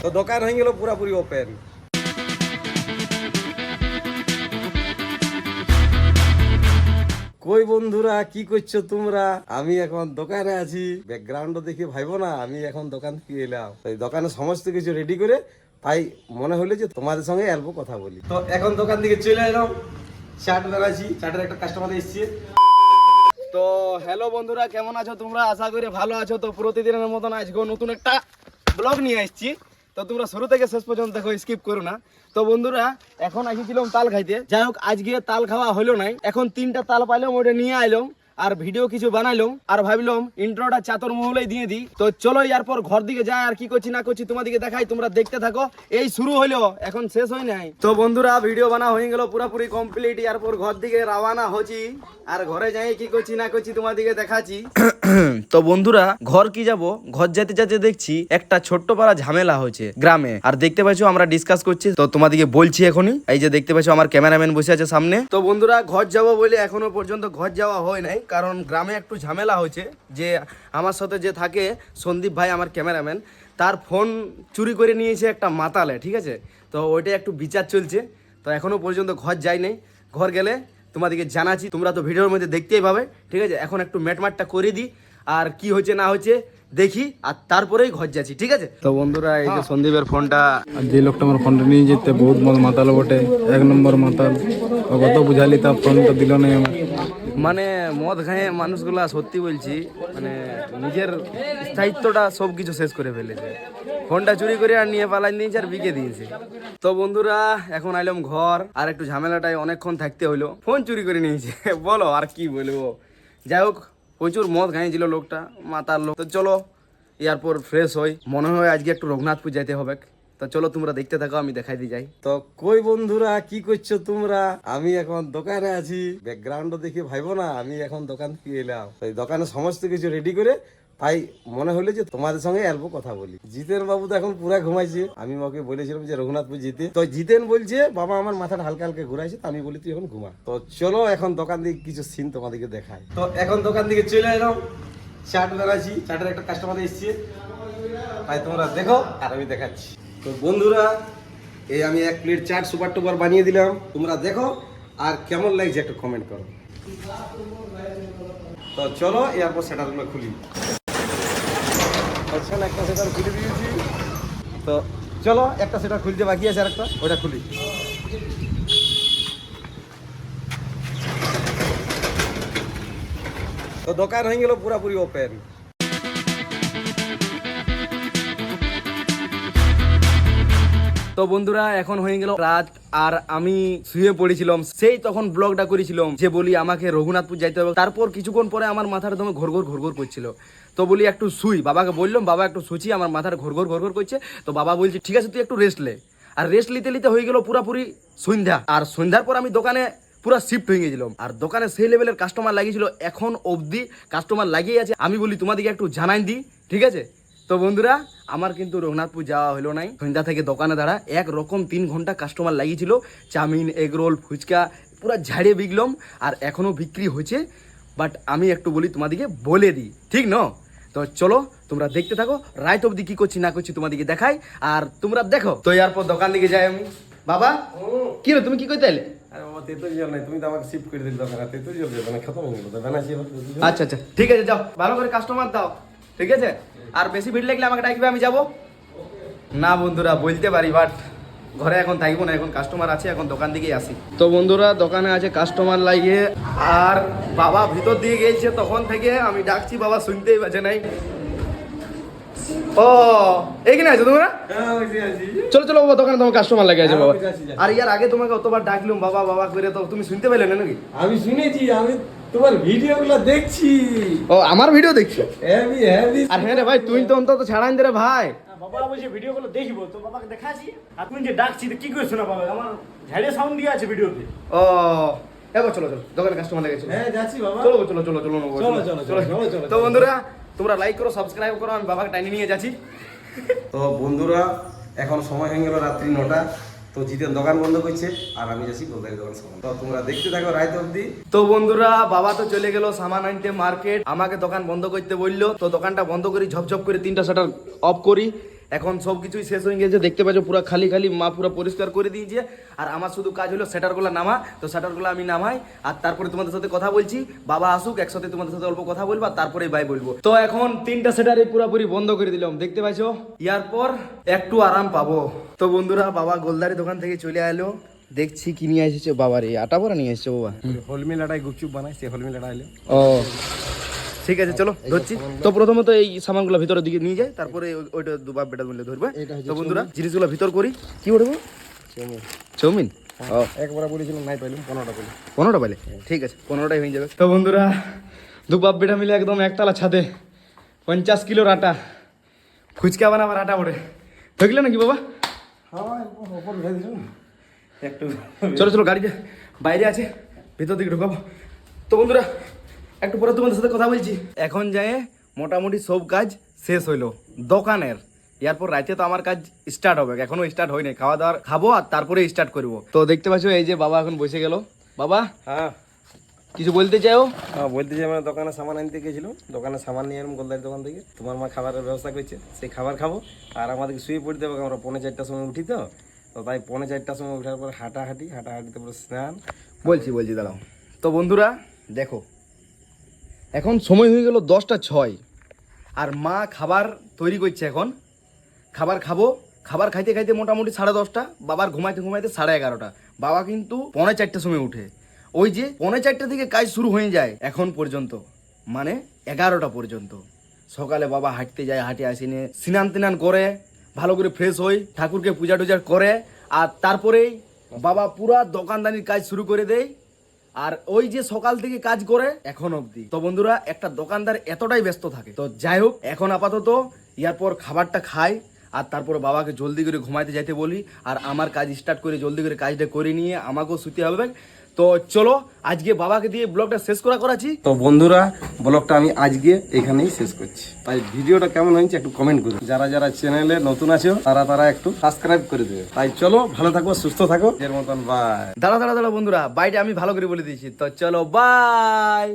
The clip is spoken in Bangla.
তো দোকান হয়ে গেল পুরাপুরি ওপেন। কই বন্ধুরা কি করছো তোমরা? আমি এখন দোকানে আছি। ব্যাকগ্রাউন্ড দেখে ভাইবো না আমি এখন দোকান থেকে এলাম। এই দোকানে সমস্ত কিছু রেডি করে তাই মনে হলো যে তোমাদের সঙ্গে অল্প কথা বলি। তো এখন দোকান থেকে চলে এলাম, চাট বানাচ্ছি, চাটের একটা কাস্টমার এসছে। তো হ্যালো বন্ধুরা, কেমন আছো তোমরা? আশা করি ভালো আছো। তো প্রতিদিনের মতন আজকে নতুন একটা ব্লগ নিয়ে আসছি। তো তোমরা শুরু থেকে শেষ পর্যন্ত দেখো, স্কিপ করো না। তো বন্ধুরা এখন আসছিলাম তাল খাইতে। যাই হোক আজকে তাল খাওয়া হলো নাই। এখন 3টা তাল পাইলাম, ওটা নিয়ে আইলাম আর ভিডিও কিছু বানাইলাম আর ভাবলাম ইন্ট্রোটা চাতর মহলেই দিয়ে দিই। তো চলো এরপর ঘর দিকে যাই, আর কি করছি না করছি তোমাদেরকে দেখাই, তোমরা দেখতে থাকো। এই শুরু হইলো, এখন শেষ হয় নাই। তো বন্ধুরা ভিডিও বানা হয়ে গেল পুরোপুরি কমপ্লিট। এরপর ঘর দিকে রওনা হচ্ছি, আর ঘরে যাই কি করছি না করছি তোমাদেরকে দেখাচ্ছি। তো বন্ধুরা ঘর কি যাব, ঘর যেতে যেতে দেখছি একটা ছোট্ট পাড়া ঝামেলা হচ্ছে গ্রামে। আর দেখতে পাচ্ছ আমরা ডিসকাস করছি, তো তোমাদেরকে বলছি এখনই। এই যে দেখতে পাচ্ছ আমার ক্যামেরাম্যান বসে আছে সামনে। তো বন্ধুরা ঘর যাবো বলে এখনো পর্যন্ত ঘর যাওয়া হয় নাই, কারণ গ্রামে একটু ঝামেলা হয়েছে। যে আমার সাথে যে থাকে সন্দীপ ভাই, আমার ক্যামেরাম্যান, তার ফোন চুরি করে নিয়েছে একটা মাতালে, ঠিক আছে? তো ওইটা একটু বিচার চলছে। তো এখনো পর্যন্ত ঘর যাই নাই, ঘর গেলে তোমাদেরকে জানাচ্ছি। তোমরা তো ভিডিওর মধ্যে দেখতেই পাবে, ঠিক আছে? এখন একটু ম্যাটমাটটা করে দিই, আর কি হচ্ছে না হচ্ছে দেখি, আর তারপরেই ঘর যাচ্ছি, ঠিক আছে? তো বন্ধুরা এই যে সন্দীপের ফোনটা, যে লোকটা আমার ফোনটা নিয়ে যেতে বহুত বড় মাতাল বটে, 1 নম্বর মাতাল। ও কত বুঝালি তা ফোনটা দিল না আমার। মানে মদ খায় মানুষগুলা, সত্যি বলছি, মানে নিজের স্থায়িত্বটা সব কিছু শেষ করে ফেলেছে। ফোনটা চুরি করে আর নিয়ে পালাই নিয়েছে আর বিকে দিয়েছে। তো বন্ধুরা এখন আইলাম ঘর, আর একটু ঝামেলাটায় অনেকক্ষণ থাকতে হইলো। ফোন চুরি করে নিয়েছে বলো আর কি বলবো। যাই হোক প্রচুর মদ খাইয়েছিল লোকটা, মাতার লোক। তো চলো এরপর ফ্রেশ হই, মনে হয় আজকে একটু রঘুনাথপুর যাইতে হবে। তো চলো তোমরা দেখতে থাকো, আমি দেখাই দিয়ে যাই। তো কই বন্ধুরা কি করছো তোমরা? আমি এখন দোকানে আছি। ব্যাকগ্রাউন্ড দেখে ভাইবো না আমি এখন দোকান থেকে এলাম। এই দোকানে সমস্ত কিছু রেডি করে তাই মনে হলো যে তোমাদের সঙ্গে অল্প কথা বলি। জিতেন বাবু তো এখন পুরা ঘুমাইছে। আমি ওকে বলেছিলাম যে রঘুনাথপুর যেতে, তো জিতেন বলছে বাবা আমার মাথাটা হালকা হালকা ঘুরাইছে। তো আমি বলি তুই এখন ঘুমা। তো চলো এখন দোকান থেকে কিছু সিন তোমাদেরকে দেখাই। তো এখন দোকান থেকে চলে এলাম, চাট বানাচ্ছি, চাটের একটা কাস্টমার এসছে, তাই তোমরা দেখো আর আমি দেখাচ্ছি। তো বন্ধুরা এই আমি 1 প্লেট চাট সুপার টুপার বানিয়ে দিলাম, তোমরা দেখো আর কেমন লাগছে একটু কমেন্ট করো। তো চলো এরপর সেটারগুলো খুলি। একটা সেটার খুলে দিয়েছি। তো চলো একটা সেটার খুলতে বাকি আছে, আর একটা ওটা খুলি। তো দোকান হয়ে গেল পুরাপুরি ওপেন। তো বন্ধুরা এখন হয়ে গেল রাত, আর আমি শুয়ে পড়েছিলাম। সেই তখন ব্লগটা করেছিলাম যে বলি আমাকে রঘুনাথপুর যাইতে হবে। তারপর কিছুক্ষণ পরে আমার মাথার দমে ঘোর ঘোর করছিল। তো বলি একটু শুই, বাবাকে বললাম বাবা একটু শুচি, আমার মাথার ঘোর ঘোর করছে। তো বাবা বলছে ঠিক আছে তুই একটু রেস্ট লে। আর রেস্ট নিতে নিতে হয়ে গেল পুরাপুরি সন্ধ্যা। আর সন্ধ্যার পর আমি দোকানে পুরা শিফট হয়ে গেছিলাম, আর দোকানে সেই লেভেলের কাস্টমার লাগিয়েছিল। এখন অবধি কাস্টমার লাগিয়ে আছে। আমি বলি তোমাদেরকে একটু জানাই দিই, ঠিক আছে? তো বন্ধুরা আমার কিন্তু রঘুনাথপুর যাওয়া হলো নাই। সন্ধ্যা থেকে দোকানে দাঁড়া একরকম 3 ঘন্টা কাস্টমার লাগিয়েছিল। চাউমিন, এগ রোল, ফুচকা পুরো ঝাড়িয়ে বিকলাম, আর এখনো বিক্রি হচ্ছে। বাট আমি একটু বলি তোমাদেরকে বলে দিই, ঠিক ন? তো চলো তোমরা দেখতে থাকো, রাত অবধি কি করছি না করছি তোমাদেরকে দেখাই, আর তোমরা দেখো। তো এরপর দোকান দিকে যাই আমি। বাবা কি রে তুমি কি করতে এলে? তুমি তো আমাকে শিফট করে দিলে দোকানে, খতম হয়ে গেল। আচ্ছা আচ্ছা ঠিক আছে, যাও ভালো করে কাস্টমার দাও, ঠিক আছে? আর বেশি ভিড় লাগলে আমাকে ডাকবে, আমি যাবো না। বন্ধুরা বলতে পারি বাট ঘরে এখন থাকবো না, এখন কাস্টমার আছে, এখন দোকান দিকেই আসি। তো বন্ধুরা দোকানে আছে কাস্টমার লাগিয়ে, আর বাবা ভিতর দিয়ে গেছে তখন থেকে আমি ডাকছি, বাবা শুনতেই পাচ্ছে নাই। ও এইখানে আছো তোমরা? চলো চলো বাবা, দোকানে তোমার কাস্টমার লাগে আছে বাবা। আর ইয়ার আগে তোমাকে অতবার ডাকলাম বাবা বাবা করে, তো তুমি শুনতে পেলে না নাকি? আমি শুনেছি, আমি তোমার ভিডিওগুলো দেখছি। ও আমার ভিডিও দেখছো? আর হ্যাঁ রে ভাই তুই তো অন্তত ছাড়াই দে রে ভাই। বাবা বলছে ভিডিওগুলো দেখবো, তো বাবাকে দেখাচ্ছি। আর তুমি যে ডাকছি তো কি করছো না বাবা, আমার ঝাড়িয়ে সাউন্ড দিয়ে আছে ভিডিওতে। ও এবার চলো চলো দোকানে কাস্টমার লেগেছে। হ্যাঁ যাচ্ছি বাবা। চলো চলো চলো চলো চলো চলো চলো চলো। তো বন্ধুরা তোমরা লাইক করো, সাবস্ক্রাইব করো, আমি বাবাকে টাইনি নিয়ে যাচ্ছি। তো বন্ধুরা এখন সময় হয়ে গেল রাত্রি 9টা। তো জিতেন দোকান বন্ধ করছে, আর আমি যাচ্ছি গোলদারি দোকান সামান। তো তোমরা দেখতে থাকো রাত অবধি। তো বন্ধুরা বাবা তো চলে গেল সামান আনতে মার্কেট, আমাকে দোকান বন্ধ করতে বললো। তো দোকানটা বন্ধ করি, ঝপঝপ করে 3টা শাটার অফ করি। এখন সব কিছুই শেষ হয়ে গেছে, দেখতে পাচ্ছ পুরো খালি খালি, মা পুরো পরিষ্কার করে দিয়েছে। আর আমার শুধু কাজ হলো সেটারগুলো নামা, তো সেটারগুলো আমি নামাই আর তারপরে তোমাদের সাথে কথা বলছি। বাবা আসুক, একসাথে তোমাদের সাথে অল্প কথা বলবো আর তারপরে বাই বলবো। তো এখন 3টা সেটারই পুরোপুরি বন্ধ করে দিলাম, দেখতে পাচ্ছ। ইয়ারপর একটু আরাম পাবো। তো বন্ধুরা, বাবা গোলদারি দোকান থেকে চলে এলো, দেখছি কি নিয়ে এসেছে। বাবার এই আটা বড়া নিয়ে এসেছে বাবা। হলমি লাটাই গুপচুপ বানাই, সে হলমি লাটা এলো। ও ঠিক আছে, চলো ধরছি। তো প্রথমত এই সামানগুলো ভিতরের দিকে নিয়ে যাই, তারপরে ওইটা দুবার বেটা মিলে ধরবে। তো বন্ধুরা, জিনিসগুলো ভিতর করি। কি উঠবো? চাউমিন। ও একবার বলেছিলাম নাই পাইলাম, 15টা পেলাম। 15টা পাইলে ঠিক আছে, 15টাই হয়ে যাবে। তো বন্ধুরা, দু বাপ বেটা মিলে একদম একতলা ছাদে 50 কিলোর আটা, ফুচকা বানাবার আটা ওঠে। দেখলে নাকি বাবা? হ্যাঁ, ওপর উঠে দিল একটু। চলো চলো, গাড়িতে বাইরে আছে, ভিতর দিকে ঢুকাবো। তো বন্ধুরা, একটু পরে তোমাদের সাথে কথা বলছি। এখন যায় মোটামুটি সব কাজ শেষ হইলো দোকানের। এরপর রাতে তো আমার কাজ স্টার্ট হবে, এখনো স্টার্ট হয়নি। খাওয়া দাওয়া খাবো আর তারপরে স্টার্ট করবো। তো দেখতে পাচ্ছ এই যে বাবা এখন বসে গেল। বাবা হ্যাঁ কিছু বলতে চাও? হ্যাঁ, বলতে যে আমরা দোকানে সামান আনতে গেছিলাম, দোকানে সামান নিয়ে এলাম গোলদারি দোকান থেকে। তোমার মা খাবারের ব্যবস্থা করছে, সেই খাবার খাবো। আর আমাদেরকে শুয়ে পড়তে হবে, আমরা 4:45টার সময় উঠি। তো তাই 4:45টার সময় উঠার পর হাঁটাহাঁটি, তারপরে স্নান। বলছি দাঁড়াও। তো বন্ধুরা দেখো, এখন সময় হয়ে গেল 10টা 6, আর মা খাবার তৈরি করছে। এখন খাবার খাবো, খাবার খাইতে খাইতে মোটামুটি 10:30, বাবার ঘুমাইতে ঘুমাইতে 11:30। বাবা কিন্তু 3:45টার সময় উঠে। ওই যে 3:45টা থেকে কাজ শুরু হয়ে যায় এখন পর্যন্ত, মানে 11টা পর্যন্ত। সকালে বাবা হাঁটতে যায়, হাঁটে আসিনে স্নান তিনান করে ভালো করে ফ্রেশ হই, ঠাকুরকে পূজা টুজা করে, আর তারপরেই বাবা পুরা দোকানদানির কাজ শুরু করে দেয়। আর ওই যে সকাল থেকে কাজ করে এখন অবধি। তো বন্ধুরা, একটা দোকানদার এতটাই ব্যস্ত থাকে। তো যাই হোক, এখন আপাতত ইয়ারপর খাবারটা খাই আর তারপরে বাবাকে জলদি করে ঘুমাইতে যাইতে বলি। আর আমার কাজ স্টার্ট করে জলদি করে কাজটা করে নিয়ে আমাকেও শুতে হবে। তো চলো, আজকে বাবাকে দিয়ে ব্লগটা শেষ করাচ্ছি। তো বন্ধুরা, ব্লগটা আমি আজকে এখানেই শেষ করছি। তাই ভিডিওটা কেমন হয়েছে একটু কমেন্ট করুন। যারা যারা চ্যানেলে নতুন আছো তারা একটু সাবস্ক্রাইব করে দেবে। তাই চলো, ভালো থাকো, সুস্থ থাকো, এর মতন বাই। দাঁড়া বন্ধুরা, বাইটা আমি ভালো করে বলে দিয়েছি। তো চলো বাই।